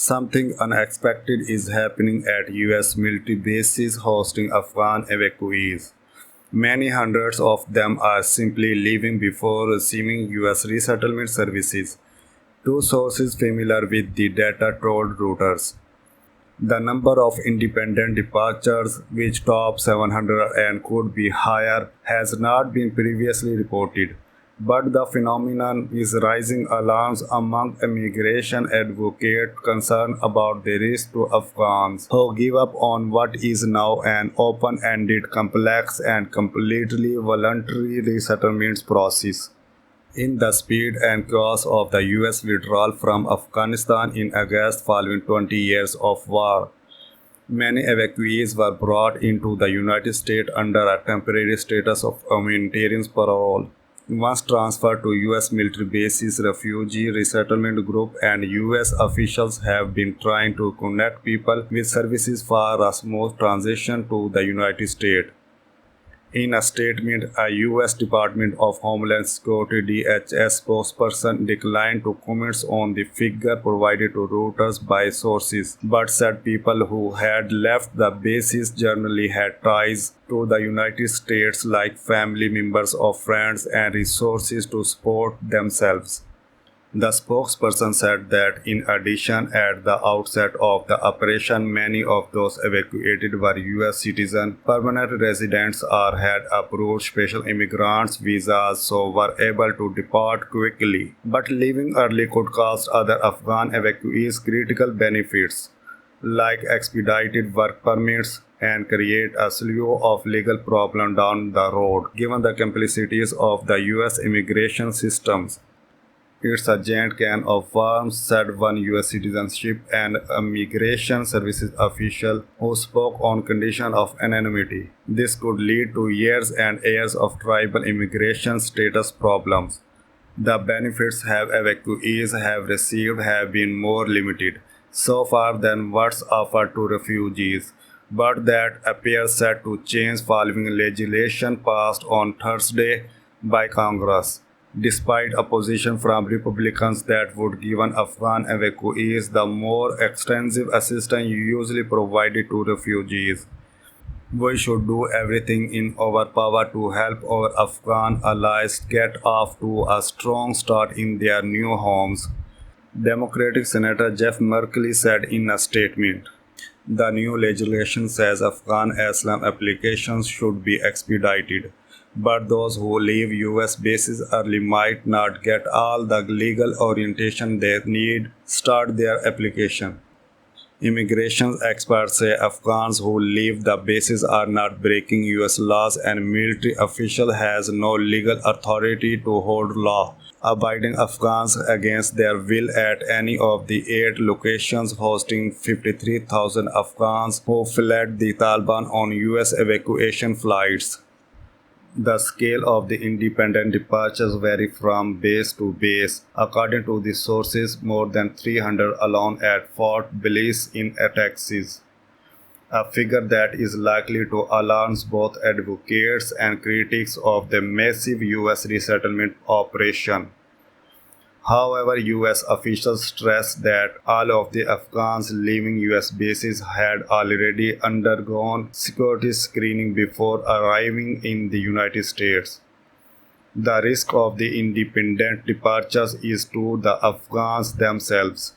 Something unexpected is happening at US military bases hosting Afghan evacuees. Many hundreds of them are simply leaving before receiving US resettlement services. Two sources familiar with the data told Reuters. The number of independent departures, which topped 700 and could be higher, has not been previously reported. But the phenomenon is raising alarms among immigration advocates concerned about the risk to Afghans who give up on what is now an open ended, complex, and completely voluntary resettlement process. In the speed and chaos of the US withdrawal from Afghanistan in August following 20 years of war, many evacuees were brought into the United States under a temporary status of humanitarian parole. Once transferred to US military bases, Refugee Resettlement Group and US officials have been trying to connect people with services for a smooth transition to the United States. In a statement, a U.S. Department of Homeland Security (DHS) spokesperson declined to comment on the figure provided to Reuters by sources, but said people who had left the bases generally had ties to the United States, like family members or friends, and resources to support themselves. The spokesperson said that in addition, at the outset of the operation, many of those evacuated were U.S. citizens, permanent residents, or had approved special immigrants visas, so were able to depart quickly. But leaving early could cost other Afghan evacuees critical benefits, like expedited work permits, and create a slew of legal problems down the road, given the complexities of the U.S. immigration systems. It's a giant can of worms, said one US citizenship and immigration services official who spoke on condition of anonymity. This could lead to years and years of tribal immigration status problems. The benefits have evacuees have received have been more limited so far than what's offered to refugees, but that appears set to change following legislation passed on Thursday by Congress. Despite opposition from Republicans that would give Afghan evacuees the more extensive assistance usually provided to refugees. We should do everything in our power to help our Afghan allies get off to a strong start in their new homes, Democratic Senator Jeff Merkley said in a statement. The new legislation says Afghan asylum applications should be expedited, but those who leave US bases early might not get all the legal orientation they need start their application. Immigration experts say Afghans who leave the bases are not breaking US laws and military official has no legal authority to hold law abiding Afghans against their will at any of the 8 locations hosting 53,000 Afghans who fled the Taliban on US evacuation flights. The scale of the independent departures vary from base to base. According to the sources, more than 300 alone at Fort Bliss in Texas, a figure that is likely to alarm both advocates and critics of the massive U.S. resettlement operation. However, US officials stress that all of the Afghans leaving US bases had already undergone security screening before arriving in the United States. The risk of the independent departures is to the Afghans themselves.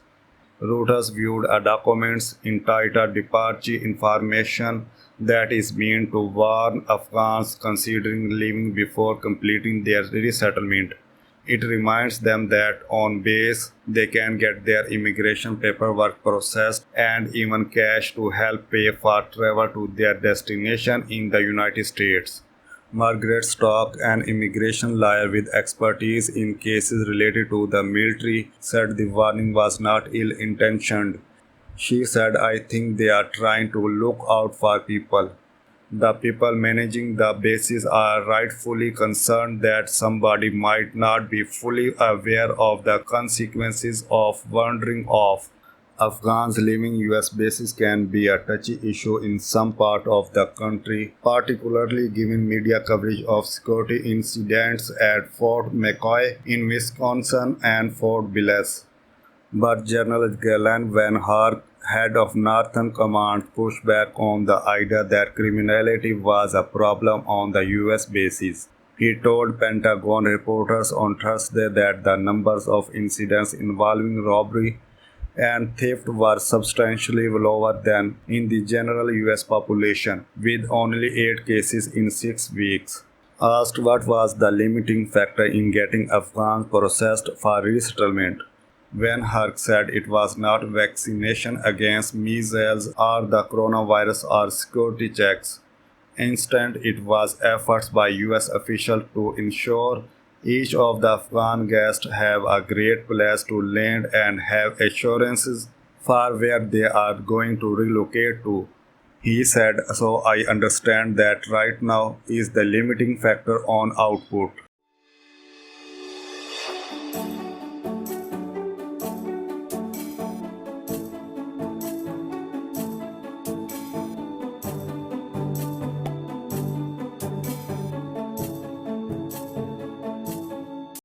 Reuters viewed a document entitled Departure Information that is meant to warn Afghans considering leaving before completing their resettlement. It reminds them that on base they can get their immigration paperwork processed and even cash to help pay for travel to their destination in the United States. Margaret Stock, an immigration lawyer with expertise in cases related to the military, said the warning was not ill intentioned. She said, I think they are trying to look out for people. The people managing the bases are rightfully concerned that somebody might not be fully aware of the consequences of wandering off. Afghans leaving US bases can be a touchy issue in some part of the country, particularly given media coverage of security incidents at Fort McCoy in Wisconsin and Fort Bliss. But General Galen Van Hark, head of Northern Command, pushed back on the idea that criminality was a problem on the US bases. He told Pentagon reporters on Thursday that the numbers of incidents involving robbery and theft were substantially lower than in the general US population, with only 8 cases in 6 weeks. Asked what was the limiting factor in getting Afghans processed for resettlement, Van Herk said it was not vaccination against measles or the coronavirus or security checks. Instead, it was efforts by US officials to ensure each of the Afghan guests have a great place to land and have assurances for where they are going to relocate to. He said, so I understand that right now is the limiting factor on output.